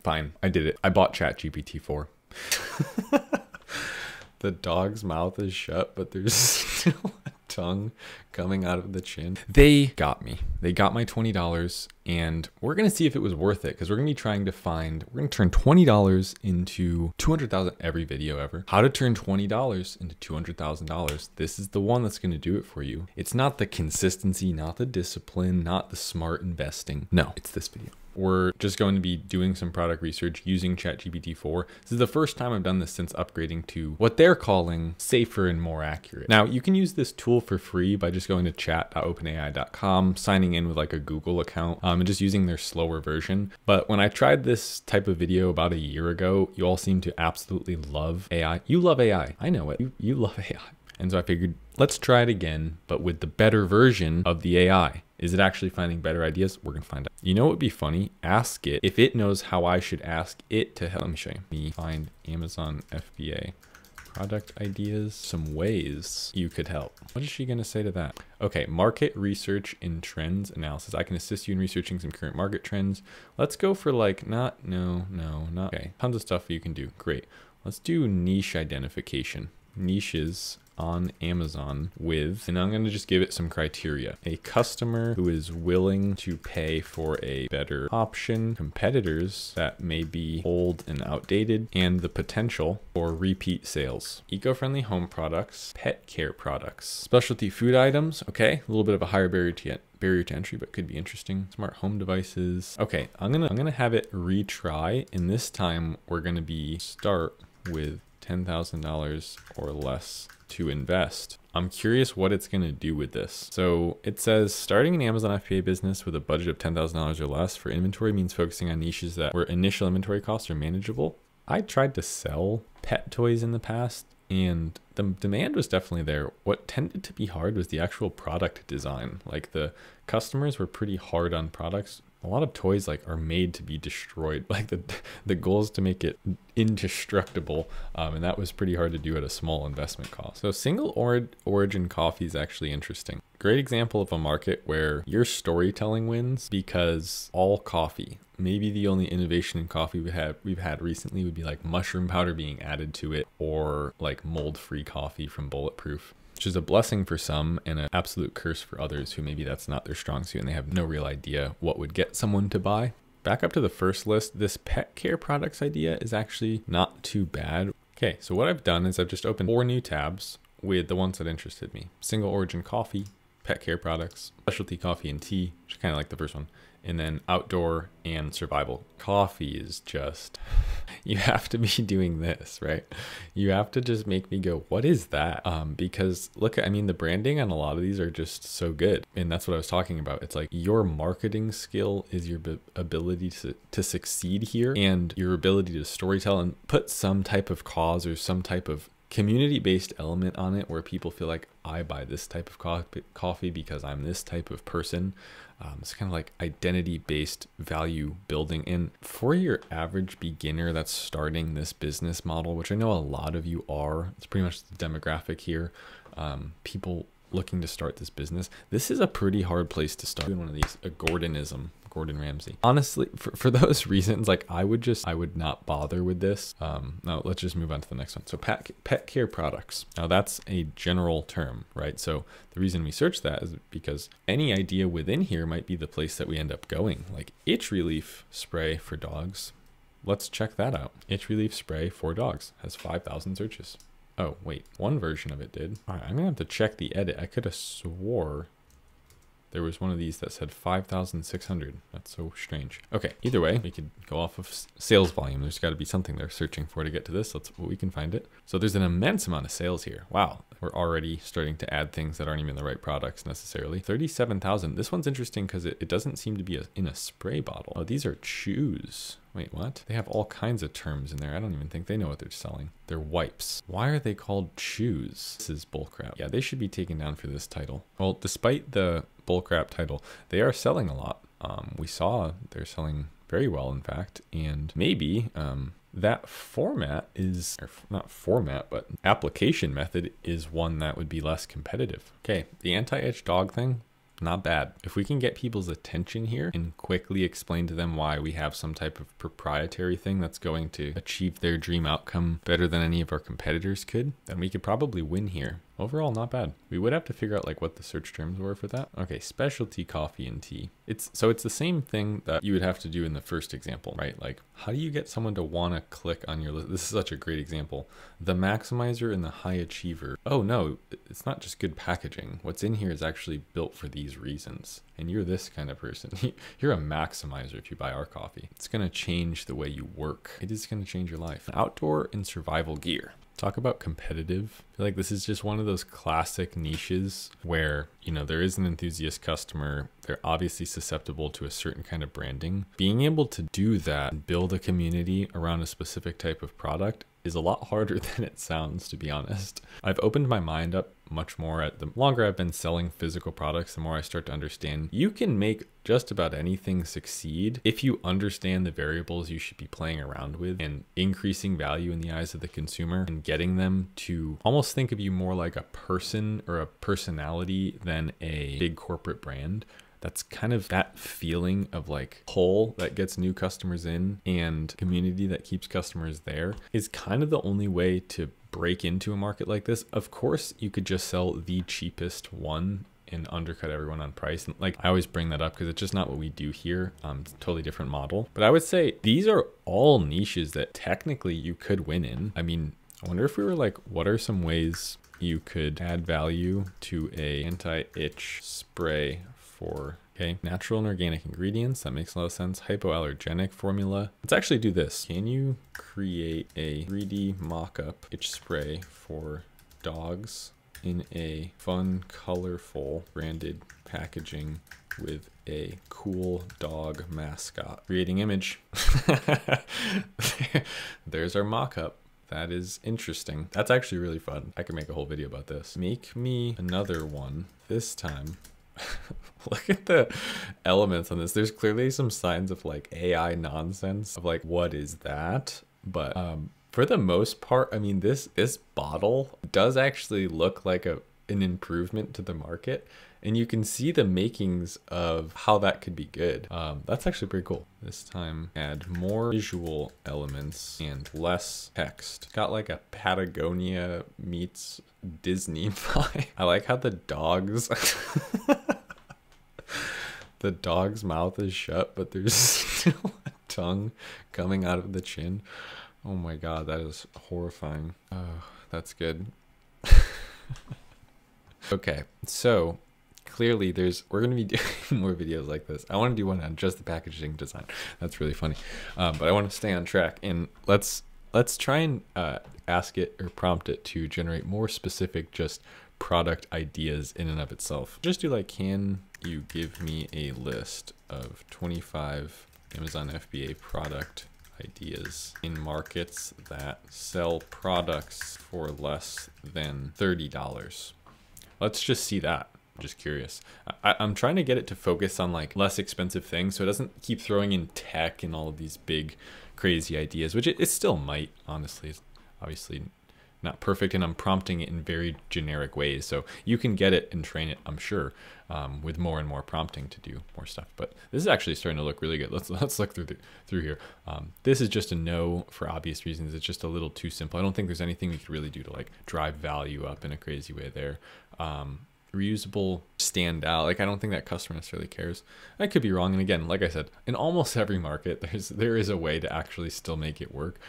Fine, I did it. I bought ChatGPT-4. The dog's mouth is shut, but there's still a tongue coming out of the chin. They got me. They got my $20, and we're gonna see if it was worth it, because we're gonna be trying to find, we're gonna turn $20 into 200,000 every video ever. How to turn $20 into $200,000. This is the one that's gonna do it for you. It's not the consistency, not the discipline, not the smart investing. No, it's this video. We're just going to be doing some product research using ChatGPT-4. This is the first time I've done this since upgrading to what they're calling safer and more accurate. Now, you can use this tool for free by just going to chat.openai.com, signing in with like a Google account, and just using their slower version. But when I tried this type of video about a year ago, you all seem to absolutely love AI. You love AI. I know it. You love AI. And so I figured, let's try it again, but with the better version of the AI. Is it actually finding better ideas? We're gonna find out. You know what would be funny? Ask it if it knows how I should ask it to help. Let me show you. Me find Amazon FBA product ideas, some ways you could help. What is she gonna say to that? Okay, market research and trends analysis. I can assist you in researching some current market trends. Let's go for like, not. Okay, tons of stuff you can do. Great. Let's do niche identification. Niches on Amazon with, and I'm going to just give it some criteria. A customer who is willing to pay for a better option, competitors that may be old and outdated, and the potential for repeat sales. Eco-friendly home products, pet care products, specialty food items. Okay, a little bit of a higher barrier to entry, but could be interesting. Smart home devices. Okay, I'm gonna have it retry, and this time we're gonna be start with $10,000 or less to invest. I'm curious what it's going to do with this. So it says starting an Amazon FBA business with a budget of $10,000 or less for inventory means focusing on niches that where initial inventory costs are manageable. I tried to sell pet toys in the past, and the demand was definitely there. What tended to be hard was the actual product design. Like the customers were pretty hard on products. A lot of toys like are made to be destroyed. Like the goal is to make it indestructible, and that was pretty hard to do at a small investment cost. So single origin coffee is actually interesting. Great example of a market where your storytelling wins, because all coffee, maybe the only innovation in coffee we've had recently would be like mushroom powder being added to it, or like mold-free coffee from Bulletproof, which is a blessing for some and an absolute curse for others who maybe that's not their strong suit and they have no real idea what would get someone to buy. Back up to the first list, this pet care products idea is actually not too bad. Okay, so what I've done is I've just opened 4 new tabs with the ones that interested me. Single origin coffee, pet care products, specialty coffee and tea, which is kind of like the first one, and then outdoor and survival. Coffee is just, you have to be doing this, right? You have to just make me go, what is that? Because look, I mean, the branding on a lot of these are just so good. And that's what I was talking about. It's like your marketing skill is your ability to succeed here, and your ability to storytell and put some type of cause or some type of community-based element on it where people feel like, I buy this type of coffee because I'm this type of person. It's kind of like identity-based value building. And for your average beginner that's starting this business model, which I know a lot of you are, it's pretty much the demographic here, people looking to start this business, this is a pretty hard place to start. Doing one of these, a Gordon Ramsay. Honestly, for those reasons, like I would not bother with this. Now let's just move on to the next one. So pet care products. Now that's a general term, right? So the reason we search that is because any idea within here might be the place that we end up going. Like itch relief spray for dogs. Let's check that out. Itch relief spray for dogs has 5,000 searches. Oh wait, one version of it did. All right, I'm gonna have to check the edit. I could have swore there was one of these that said 5,600. That's so strange. Okay, either way, we could go off of sales volume. There's got to be something they're searching for to get to this. We can find it. So there's an immense amount of sales here. Wow, we're already starting to add things that aren't even the right products necessarily. 37,000. This one's interesting because it doesn't seem to be in a spray bottle. Oh, these are chews. Wait, what? They have all kinds of terms in there. I don't even think they know what they're selling. They're wipes. Why are they called chews? This is bullcrap. Yeah, they should be taken down for this title. Well, despite the bullcrap title, they are selling a lot. We saw they're selling very well, in fact, and maybe that format is, or not format, but application method is one that would be less competitive. Okay, the anti-itch dog thing, Not bad. If we can get people's attention here and quickly explain to them why we have some type of proprietary thing that's going to achieve their dream outcome better than any of our competitors could, then we could probably win here. Overall, not bad. We would have to figure out like what the search terms were for that. Okay, specialty coffee and tea. It's the same thing that you would have to do in the first example, right? Like, how do you get someone to want to click on your list? This is such a great example. The maximizer and the high achiever. Oh no, it's not just good packaging. What's in here is actually built for these reasons. And you're this kind of person. You're a maximizer if you buy our coffee. It's going to change the way you work. It is going to change your life. Outdoor and survival gear. Talk about competitive. I feel like this is just one of those classic niches where, you know, there is an enthusiast customer. They're obviously susceptible to a certain kind of branding. Being able to do that and build a community around a specific type of product is a lot harder than it sounds, to be honest. I've opened my mind up much more the longer I've been selling physical products, the more I start to understand you can make just about anything succeed if you understand the variables you should be playing around with and increasing value in the eyes of the consumer and getting them to almost think of you more like a person or a personality than a big corporate brand. That's kind of that feeling of like pull that gets new customers in and community that keeps customers there is kind of the only way to break into a market like this. Of course, you could just sell the cheapest one and undercut everyone on price. And like, I always bring that up because it's just not what we do here. It's a totally different model. But I would say these are all niches that technically you could win in. I mean, I wonder if we were like, what are some ways you could add value to a anti-itch spray for, okay, natural and organic ingredients. That makes a lot of sense. Hypoallergenic formula. Let's actually do this. Can you create a 3D mock-up itch spray for dogs in a fun, colorful, branded packaging with a cool dog mascot? Creating image. There's our mock-up. That is interesting. That's actually really fun. I could make a whole video about this. Make me another one. This time, look at the elements on this. There's clearly some signs of like AI nonsense of like, what is that? But for the most part, I mean, this bottle does actually look like an improvement to the market. And you can see the makings of how that could be good. That's actually pretty cool. This time, add more visual elements and less text. Got like a Patagonia meets Disney vibe. I like how the dog's the dog's mouth is shut, but there's still a tongue coming out of the chin. Oh my God, that is horrifying. Oh, that's good. Okay, so clearly we're going to be doing more videos like this. I want to do one on just the packaging design. That's really funny. But I want to stay on track, and let's try and ask it or prompt it to generate more specific just product ideas in and of itself. Just do like, can you give me a list of 25 Amazon FBA product ideas in markets that sell products for less than $30? Let's just see that. I'm just curious. I'm trying to get it to focus on like less expensive things so it doesn't keep throwing in tech and all of these big crazy ideas, which it still might, honestly. It's obviously not perfect, and I'm prompting it in very generic ways. So you can get it and train it, I'm sure, with more and more prompting to do more stuff. But this is actually starting to look really good. Let's look through here. This is just a no for obvious reasons. It's just a little too simple. I don't think there's anything we could really do to like drive value up in a crazy way there. Reusable stand out. Like, I don't think that customer necessarily cares. I could be wrong. And again, like I said, in almost every market, there is a way to actually still make it work.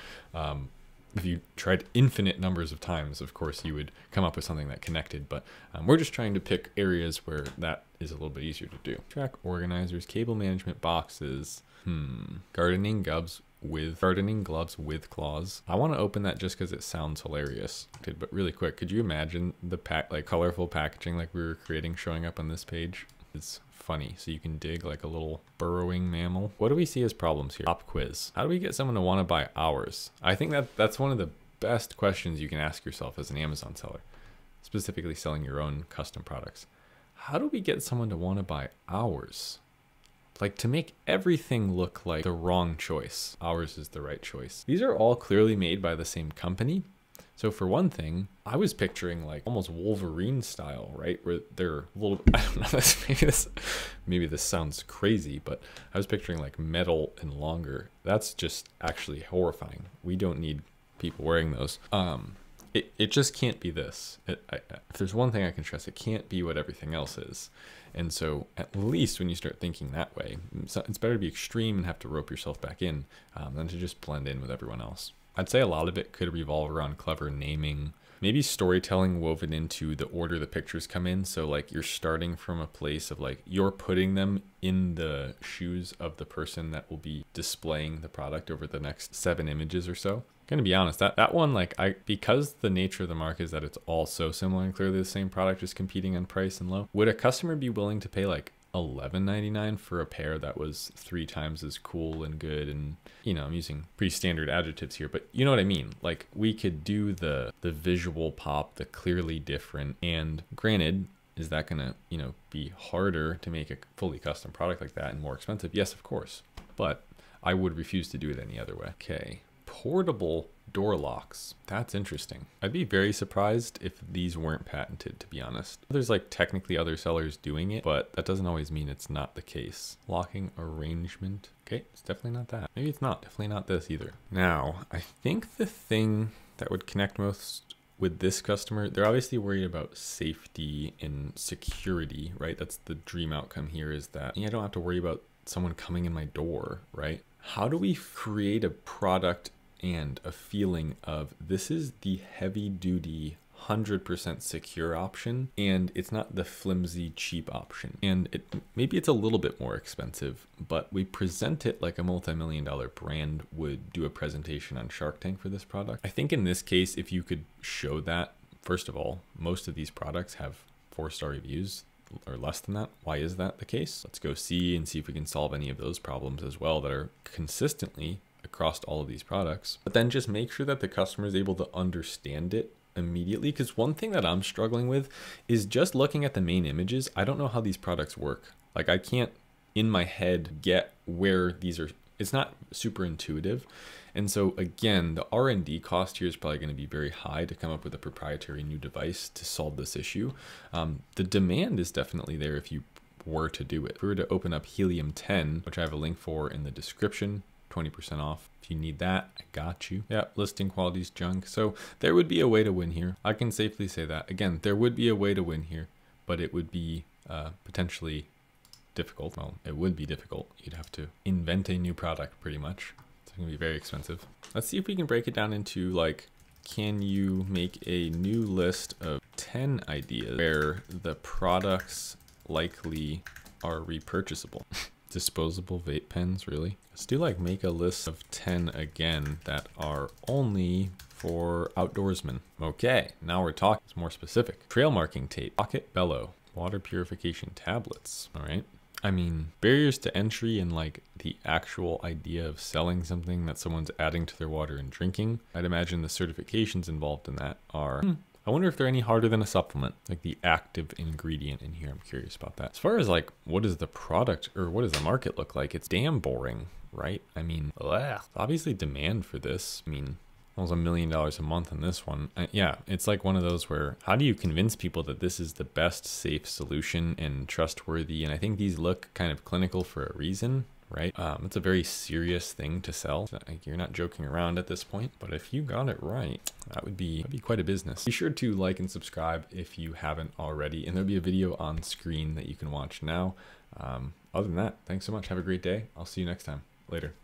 If you tried infinite numbers of times, of course, you would come up with something that connected. But we're just trying to pick areas where that is a little bit easier to do. Track organizers, cable management boxes, gardening gloves with claws. I want to open that just because it sounds hilarious. Okay, but really quick, could you imagine the colorful packaging like we were creating showing up on this page? It's funny. So you can dig like a little burrowing mammal. What do we see as problems here? Pop quiz. How do we get someone to want to buy ours? I think that's one of the best questions you can ask yourself as an Amazon seller, specifically selling your own custom products. How do we get someone to want to buy ours? Like, to make everything look like the wrong choice. Ours is the right choice. These are all clearly made by the same company, So for one thing, I was picturing like almost Wolverine style, right? Where they're a little, I don't know, maybe this sounds crazy, but I was picturing like metal and longer. That's just actually horrifying. We don't need people wearing those. It just can't be this. If there's one thing I can stress, it can't be what everything else is. And so at least when you start thinking that way, it's better to be extreme and have to rope yourself back in than to just blend in with everyone else. I'd say a lot of it could revolve around clever naming, maybe storytelling woven into the order the pictures come in. So like you're starting from a place of like you're putting them in the shoes of the person that will be displaying the product over the next 7 images or so. Gonna be honest, that one, like because the nature of the market is that it's all so similar and clearly the same product, just competing on price and low. Would a customer be willing to pay like $11.99 for a pair that was 3 times as cool and good? And I'm using pretty standard adjectives here, but you know what I mean. Like we could do the visual pop, the clearly different, and granted, is that gonna be harder to make a fully custom product like that and more expensive? Yes, of course, but I would refuse to do it any other way. Okay. Portable door locks. That's interesting. I'd be very surprised if these weren't patented, to be honest. There's like technically other sellers doing it, but that doesn't always mean it's not the case. Locking arrangement. Okay, it's definitely not that. Maybe it's not. Definitely not this either. Now, I think the thing that would connect most with this customer, they're obviously worried about safety and security, right? That's the dream outcome here, is that I don't have to worry about someone coming in my door, right? How do we create a product and a feeling of this is the heavy duty 100% secure option, and it's not the flimsy cheap option, and maybe it's a little bit more expensive, but we present it like a multi-million-dollar brand would do a presentation on Shark Tank for this product. I think in this case, if you could show that, first of all, most of these products have 4-star reviews or less than that. Why is that the case? Let's go see if we can solve any of those problems as well that are consistently across all of these products. But then just make sure that the customer is able to understand it immediately, because one thing that I'm struggling with is just looking at the main images. I don't know how these products work. Like I can't in my head get where these are. It's not super intuitive. And so again, the R&D cost here is probably going to be very high to come up with a proprietary new device to solve this issue. The demand is definitely there if you were to do it. If we were to open up Helium-10, which I have a link for in the description, 20% off. If you need that, I got you. Yeah, listing quality's junk. So there would be a way to win here. I can safely say that. Again, there would be a way to win here, but it would be potentially difficult. Well, it would be difficult. You'd have to invent a new product pretty much. It's going to be very expensive. Let's see if we can break it down into like, can you make a new list of 10 ideas where the products likely are repurchasable? Disposable vape pens, really? Let's do like make a list of 10 again that are only for outdoorsmen. Okay, now we're talking. It's more specific. Trail marking tape, pocket bellow, water purification tablets. All right. I mean, barriers to entry and like the actual idea of selling something that someone's adding to their water and drinking. I'd imagine the certifications involved in that are, I wonder if they're any harder than a supplement, like the active ingredient in here. I'm curious about that. As far as like, what is the product or what does the market look like? It's damn boring, right? I mean, obviously demand for this. I mean, almost $1 million a month on this one. Yeah, it's like one of those where how do you convince people that this is the best safe solution and trustworthy? And I think these look kind of clinical for a reason, right? It's a very serious thing to sell. Like, you're not joking around at this point, but if you got it right, that'd be quite a business. Be sure to like and subscribe if you haven't already, and there'll be a video on screen that you can watch now. Other than that, thanks so much. Have a great day. I'll see you next time. Later.